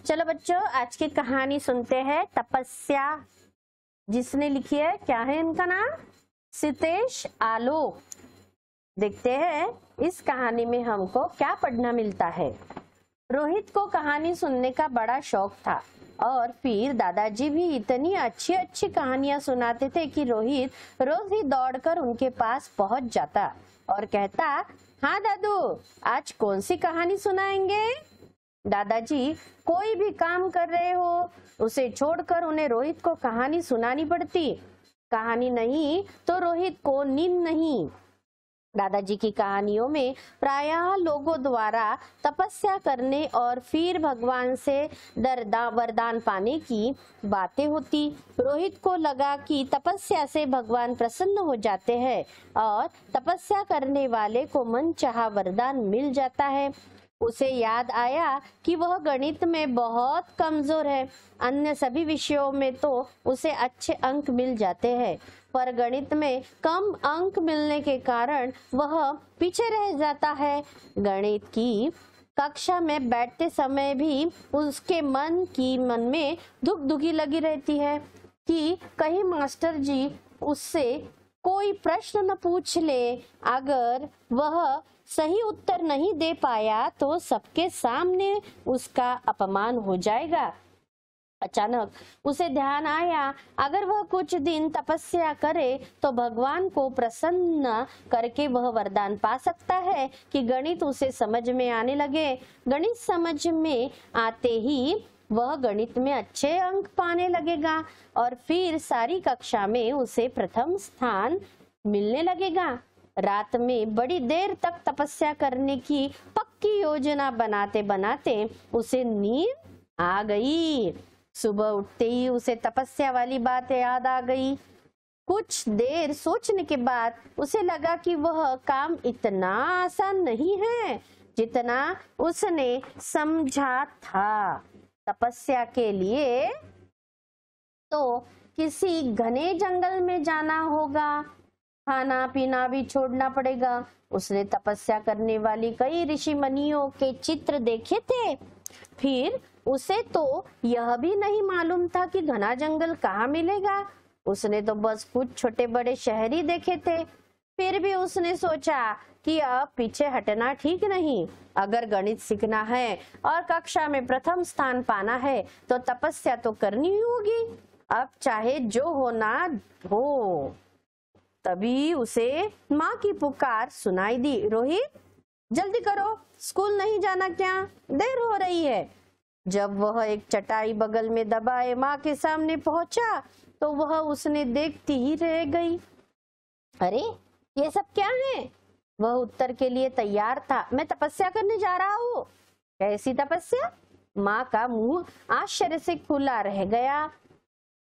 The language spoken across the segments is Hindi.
चलो बच्चों, आज की कहानी सुनते हैं। तपस्या। जिसने लिखी है, क्या है इनका नाम? सितेश आलोक। देखते हैं इस कहानी में हमको क्या पढ़ना मिलता है। रोहित को कहानी सुनने का बड़ा शौक था और फिर दादाजी भी इतनी अच्छी अच्छी कहानियां सुनाते थे कि रोहित रोज ही दौड़कर उनके पास पहुंच जाता और कहता, हाँ दादू, आज कौन सी कहानी सुनाएंगे? दादाजी कोई भी काम कर रहे हो उसे छोड़कर उन्हें रोहित को कहानी सुनानी पड़ती। कहानी नहीं तो रोहित को नींद नहीं। दादाजी की कहानियों में प्रायः लोगों द्वारा तपस्या करने और फिर भगवान से वरदान पाने की बातें होती। रोहित को लगा कि तपस्या से भगवान प्रसन्न हो जाते हैं और तपस्या करने वाले को मनचाहा वरदान मिल जाता है। उसे याद आया कि वह गणित में बहुत कमजोर है। अन्य सभी विषयों में तो उसे अच्छे अंक मिल जाते हैं, पर गणित में कम अंक मिलने के कारण वह पीछे रह जाता है। गणित की कक्षा में बैठते समय भी उसके मन में धुक धुकी लगी रहती है कि कहीं मास्टर जी उससे कोई प्रश्न न पूछ ले। अगर वह सही उत्तर नहीं दे पाया तो सबके सामने उसका अपमान हो जाएगा। अचानक उसे ध्यान आया, अगर वह कुछ दिन तपस्या करे तो भगवान को प्रसन्न करके वह वरदान पा सकता है कि गणित उसे समझ में आने लगे। गणित समझ में आते ही वह गणित में अच्छे अंक पाने लगेगा और फिर सारी कक्षा में उसे प्रथम स्थान मिलने लगेगा। रात में बड़ी देर तक तपस्या करने की पक्की योजना बनाते बनाते उसे नींद आ गई। सुबह उठते ही उसे तपस्या वाली बात याद आ गई। कुछ देर सोचने के बाद उसे लगा कि वह काम इतना आसान नहीं है जितना उसने समझा था। तपस्या के लिए तो किसी घने जंगल में जाना होगा, खाना पीना भी छोड़ना पड़ेगा। उसने तपस्या करने वाली कई ऋषि मुनियों के चित्र देखे थे। फिर उसे तो यह भी नहीं मालूम था कि घना जंगल कहाँ मिलेगा। उसने तो बस कुछ छोटे बड़े शहर ही देखे थे। फिर भी उसने सोचा कि अब पीछे हटना ठीक नहीं। अगर गणित सीखना है और कक्षा में प्रथम स्थान पाना है तो तपस्या तो करनी ही होगी, अब चाहे जो होना हो। तभी उसे माँ की पुकार सुनाई दी, रोहित जल्दी करो, स्कूल नहीं जाना क्या? देर हो रही है। जब वह एक चटाई बगल में दबाए माँ के सामने पहुंचा तो वह उसने देखती ही रह गई। अरे ये सब क्या है? वह उत्तर के लिए तैयार था, मैं तपस्या करने जा रहा हूँ। कैसी तपस्या? माँ का मुंह आश्चर्य से खुला रह गया।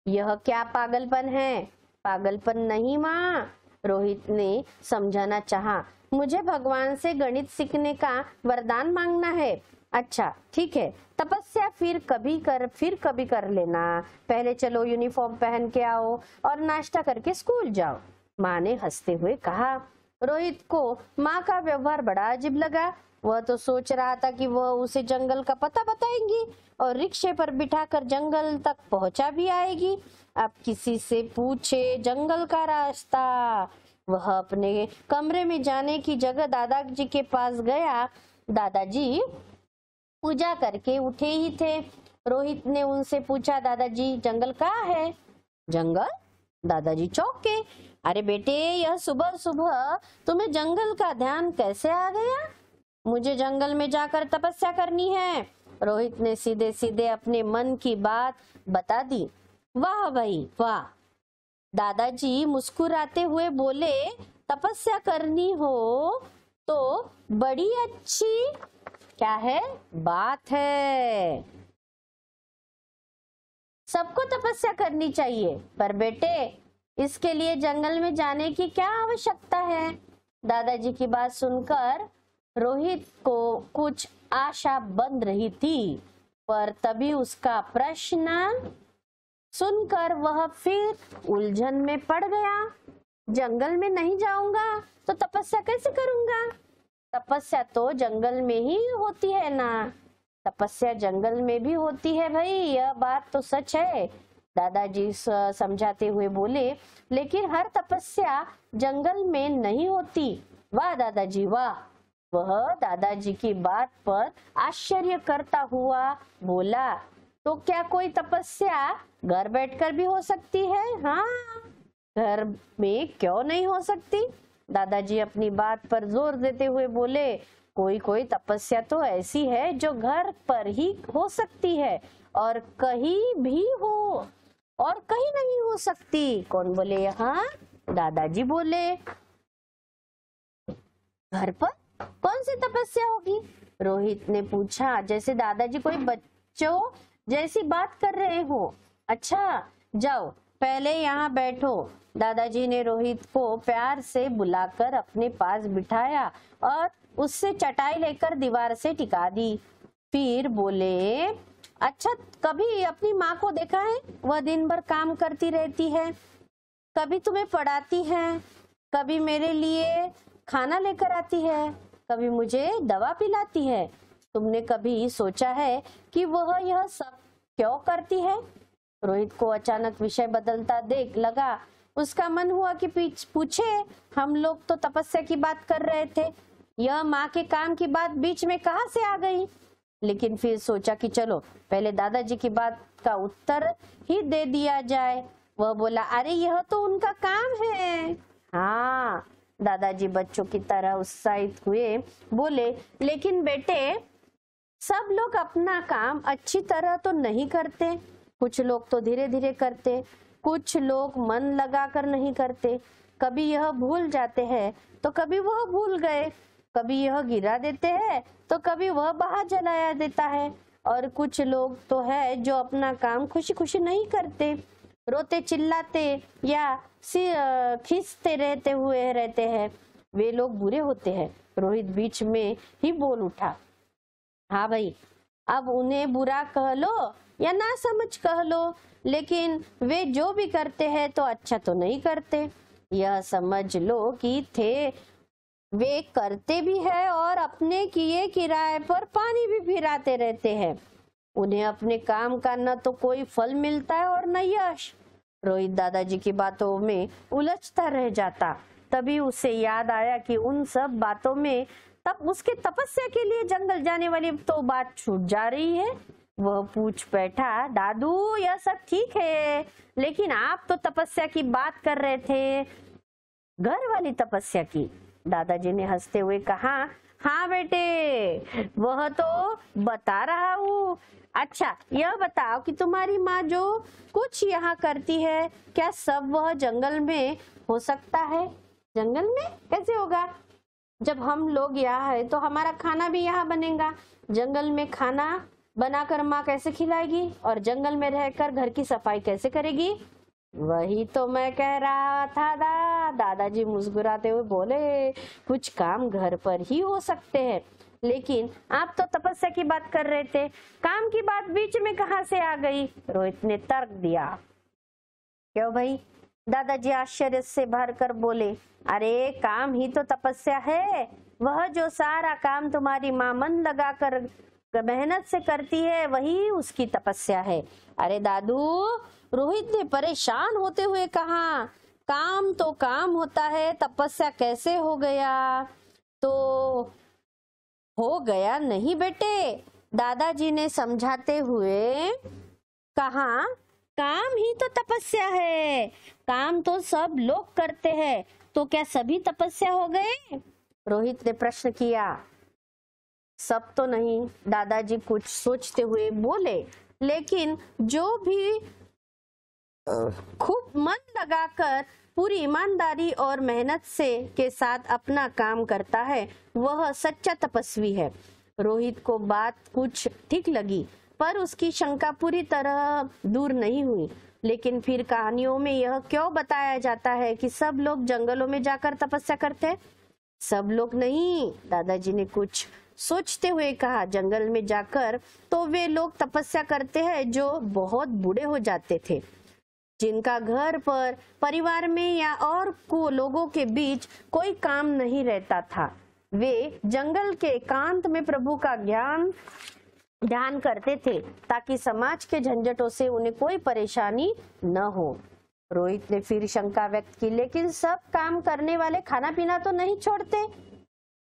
यह क्या पागलपन है? पागलपन नहीं माँ, रोहित ने समझाना चाहा, मुझे भगवान से गणित सीखने का वरदान मांगना है। अच्छा ठीक है, तपस्या फिर कभी कर लेना। पहले चलो यूनिफॉर्म पहन के आओ और नाश्ता करके स्कूल जाओ। माँ ने हंसते हुए कहा। रोहित को माँ का व्यवहार बड़ा अजीब लगा। वह तो सोच रहा था कि वह उसे जंगल का पता बताएंगी और रिक्शे पर बिठाकर जंगल तक पहुंचा भी आएगी। अब किसी से पूछे जंगल का रास्ता। वह अपने कमरे में जाने की जगह दादाजी के पास गया। दादाजी पूजा करके उठे ही थे। रोहित ने उनसे पूछा, दादाजी जंगल कहाँ है? जंगल? दादाजी चौंके। अरे बेटे, यह सुबह सुबह तुम्हें जंगल का ध्यान कैसे आ गया? मुझे जंगल में जाकर तपस्या करनी है। रोहित ने सीधे सीधे अपने मन की बात बता दी। वाह भाई वाह! दादाजी मुस्कुराते हुए बोले, तपस्या करनी हो तो बड़ी अच्छी क्या है बात है। सबको तपस्या करनी चाहिए, पर बेटे इसके लिए जंगल में जाने की क्या आवश्यकता है? दादाजी की बात सुनकर रोहित को कुछ आशा बंध रही थी, पर तभी उसका प्रश्न सुनकर वह फिर उलझन में पड़ गया। जंगल में नहीं जाऊंगा तो तपस्या कैसे करूंगा? तपस्या तो जंगल में ही होती है ना। तपस्या जंगल में भी होती है भाई, यह बात तो सच है। दादाजी समझाते हुए बोले, लेकिन हर तपस्या जंगल में नहीं होती। वाह दादाजी वाह। वह दादाजी की बात पर आश्चर्य करता हुआ बोला, तो क्या कोई तपस्या घर बैठकर भी हो सकती है? हाँ, घर में क्यों नहीं हो सकती? दादाजी अपनी बात पर जोर देते हुए बोले, कोई कोई तपस्या तो ऐसी है जो घर पर ही हो सकती है और कहीं भी हो और कहीं नहीं हो सकती। कौन बोले यहाँ? दादाजी बोले। घर पर कौन सी तपस्या होगी? रोहित ने पूछा, जैसे दादाजी कोई बच्चों जैसी बात कर रहे हो। अच्छा जाओ पहले यहाँ बैठो। दादाजी ने रोहित को प्यार से बुलाकर अपने पास बिठाया और उससे चटाई लेकर दीवार से टिका दी। फिर बोले, अच्छा कभी अपनी माँ को देखा है? वह दिन भर काम करती रहती है, कभी तुम्हें पढ़ाती है, कभी मेरे लिए खाना लेकर आती है, कभी मुझे दवा पिलाती है। तुमने कभी सोचा है कि वह यह सब क्यों करती है? रोहित को अचानक विषय बदलता देख लगा। उसका मन हुआ कि पूछे, हम लोग तो तपस्या की बात कर रहे थे, यह माँ के काम की बात बीच में कहाँ से आ गई? लेकिन फिर सोचा कि चलो पहले दादाजी की बात का उत्तर ही दे दिया जाए। वह बोला, अरे यह तो उनका काम है। हाँ, दादाजी बच्चों की तरह उत्साहित हुए बोले, लेकिन बेटे सब लोग अपना काम अच्छी तरह तो नहीं करते। कुछ लोग तो धीरे धीरे करते, कुछ लोग मन लगाकर नहीं करते। कभी यह भूल जाते हैं तो कभी वह भूल गए, कभी यह गिरा देते हैं तो कभी वह बाहर जलाया देता है। और कुछ लोग तो है जो अपना काम खुशी खुशी नहीं करते, रोते चिल्लाते या खींचते रहते हैं। वे लोग बुरे होते हैं। रोहित बीच में ही बोल उठा, हाँ भाई, अब उन्हें बुरा कह लो या ना समझ कह लो, लेकिन वे जो भी करते हैं तो अच्छा तो नहीं करते। यह समझ लो कि वे करते भी है और अपने किए किराए पर पानी भी फिराते रहते हैं। उन्हें अपने काम का न तो कोई फल मिलता है और न यश। रोहित दादाजी की बातों में उलझता रह जाता। तभी उसे याद आया कि उन सब बातों में तब उसके तपस्या के लिए जंगल जाने वाली तो बात छूट जा रही है। वह पूछ बैठा, दादू यह सब ठीक है, लेकिन आप तो तपस्या की बात कर रहे थे, घर वाली तपस्या की। दादाजी ने हंसते हुए कहा, हाँ बेटे, वह तो बता रहा हूँ। अच्छा यह बताओ कि तुम्हारी माँ जो कुछ यहाँ करती है, क्या सब वह जंगल में हो सकता है? जंगल में कैसे होगा? जब हम लोग यहाँ है तो हमारा खाना भी यहाँ बनेगा। जंगल में खाना बनाकर माँ कैसे खिलाएगी और जंगल में रहकर घर की सफाई कैसे करेगी? वही तो मैं कह रहा था। दादाजी मुस्कुराते हुए बोले, कुछ काम घर पर ही हो सकते हैं, लेकिन आप तो तपस्या की बात कर रहे थे, काम की बात बीच में कहाँ से आ गई? रोहित ने तर्क दिया। क्यों भाई? दादाजी आश्चर्य से भरकर बोले, अरे काम ही तो तपस्या है। वह जो सारा काम तुम्हारी माँ मन लगाकर मेहनत से करती है, वही उसकी तपस्या है। अरे दादू, रोहित ने परेशान होते हुए कहा, काम तो काम होता है, तपस्या कैसे हो गया? तो हो गया नहीं बेटे, दादाजी ने समझाते हुए कहा, काम ही तो तपस्या है। काम तो सब लोग करते हैं, तो क्या सभी तपस्या हो गए? रोहित ने प्रश्न किया। सब तो नहीं, दादाजी कुछ सोचते हुए बोले, लेकिन जो भी खूब मन लगाकर पूरी ईमानदारी और मेहनत से के साथ अपना काम करता है, वह सच्चा तपस्वी है। रोहित को बात कुछ ठीक लगी, पर उसकी शंका पूरी तरह दूर नहीं हुई। लेकिन फिर कहानियों में यह क्यों बताया जाता है कि सब लोग जंगलों में जाकर तपस्या करते हैं? सब लोग नहीं, दादाजी ने कुछ सोचते हुए कहा, जंगल में जाकर तो वे लोग तपस्या करते हैं जो बहुत बूढ़े हो जाते थे, जिनका घर पर परिवार में या और को लोगों के बीच कोई काम नहीं रहता था। वे जंगल के एकांत में प्रभु का ज्ञान ध्यान करते थे ताकि समाज के झंझटों से उन्हें कोई परेशानी न हो। रोहित ने फिर शंका व्यक्त की, लेकिन सब काम करने वाले खाना पीना तो नहीं छोड़ते।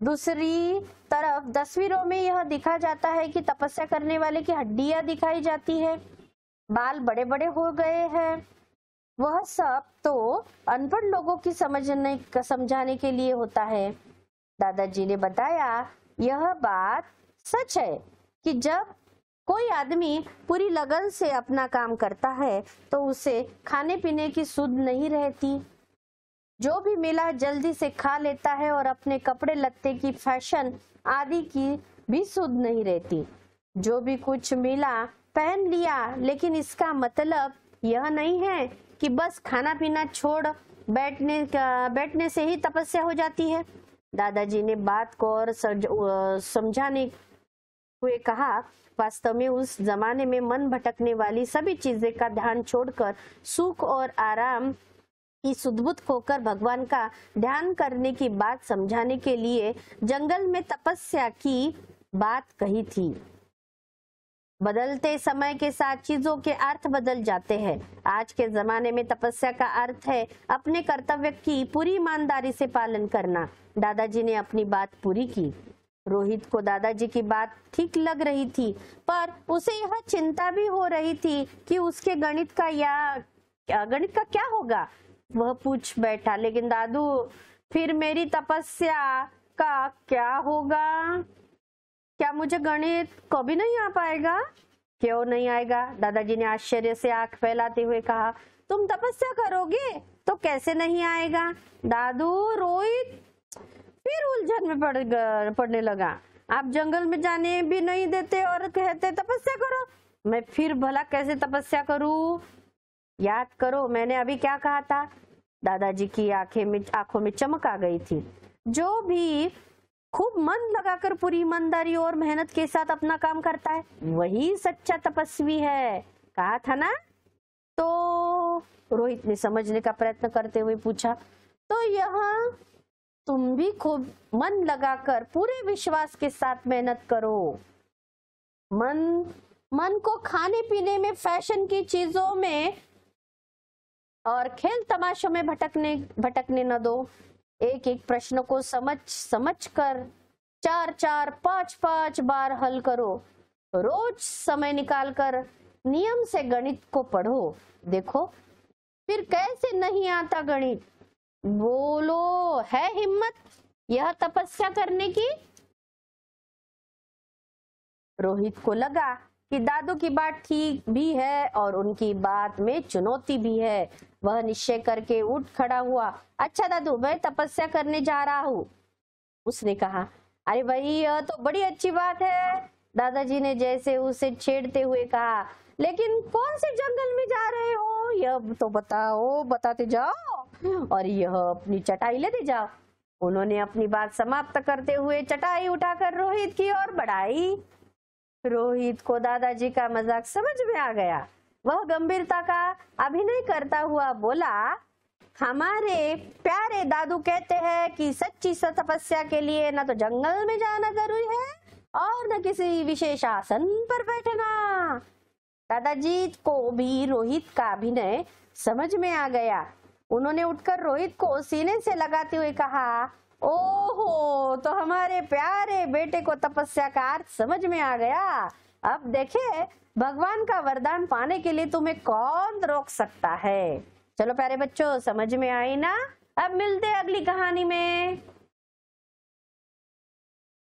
दूसरी तरफ तस्वीरों में यह दिखा जाता है कि तपस्या करने वाले की हड्डियां दिखाई जाती है, बाल बड़े बड़े हो गए हैं। वह सब तो अनपढ़ लोगों की समझाने के लिए होता है। दादाजी ने बताया, यह बात सच है कि जब कोई आदमी पूरी लगन से अपना काम करता है तो उसे खाने पीने की सुध नहीं रहती। जो भी मिला जल्दी से खा लेता है और अपने कपड़े लत्ते की फैशन आदि की भी सुध नहीं रहती। जो भी कुछ मिला पहन लिया, लेकिन इसका मतलब यह नहीं है कि बस खाना पीना छोड़ बैठने से ही तपस्या हो जाती है। दादाजी ने बात को और समझाने हुए कहा, वास्तव में उस जमाने में मन भटकने वाली सभी चीजें का ध्यान छोड़कर सुख और आराम की सुधबुद्ध होकर भगवान का ध्यान करने की बात समझाने के लिए जंगल में तपस्या की बात कही थी। बदलते समय के साथ चीजों के अर्थ बदल जाते हैं। आज के जमाने में तपस्या का अर्थ है अपने कर्तव्य की पूरी ईमानदारी से पालन करना। दादाजी ने अपनी बात पूरी की। रोहित को दादाजी की बात ठीक लग रही थी, पर उसे यह चिंता भी हो रही थी कि उसके गणित का क्या होगा। वह पूछ बैठा, लेकिन दादू, फिर मेरी तपस्या का क्या होगा? क्या मुझे गणित कभी नहीं आ पाएगा? क्यों नहीं आएगा? दादाजी ने आश्चर्य से आंख फैलाते हुए कहा, तुम तपस्या करोगे तो कैसे नहीं आएगा? दादू, रोहित फिर उलझन में पड़ने लगा। आप जंगल में जाने भी नहीं देते और कहते तपस्या करो। मैं फिर भला कैसे तपस्या करूं? याद करो मैंने अभी क्या कहा था। दादाजी की आंखों में चमक आ गई थी। जो भी खूब मन लगाकर पूरी ईमानदारी और मेहनत के साथ अपना काम करता है वही सच्चा तपस्वी है, कहा था ना? तो रोहित ने समझने का प्रयत्न करते हुए पूछा, तो यहाँ तुम भी खूब मन लगाकर पूरे विश्वास के साथ मेहनत करो। मन को खाने पीने में, फैशन की चीजों में और खेल तमाशों में भटकने न दो। एक एक प्रश्न को समझ कर 4-4, 5-5 बार हल करो। रोज समय निकालकर नियम से गणित को पढ़ो। देखो फिर कैसे नहीं आता गणित। बोलो, है हिम्मत यह तपस्या करने की? रोहित को लगा कि दादू की बात ठीक भी है और उनकी बात में चुनौती भी है। वह निश्चय करके उठ खड़ा हुआ। अच्छा दादू, मैं तपस्या करने जा रहा हूँ, उसने कहा। अरे भाई, यह तो बड़ी अच्छी बात है, दादाजी ने जैसे उसे छेड़ते हुए कहा। लेकिन कौन से जंगल में जा रहे हो यह तो बताओ, बताते जाओ और यह अपनी चटाई लेते जाओ। उन्होंने अपनी बात समाप्त करते हुए चटाई उठाकर रोहित की ओर बढ़ाई। रोहित को दादाजी का मजाक समझ में आ गया। वह गंभीरता का अभिनय करता हुआ बोला, हमारे प्यारे दादू कहते हैं कि सच्ची तपस्या के लिए न तो जंगल में जाना जरूरी है और न किसी विशेष आसन पर बैठना। दादाजी को भी रोहित का अभिनय समझ में आ गया। उन्होंने उठकर रोहित को सीने से लगाते हुए कहा, ओहो, तो हमारे प्यारे बेटे को तपस्या का अर्थ समझ में आ गया। अब देखे, भगवान का वरदान पाने के लिए तुम्हें कौन रोक सकता है। चलो प्यारे बच्चों, समझ में आई ना? अब मिलते हैं अगली कहानी में।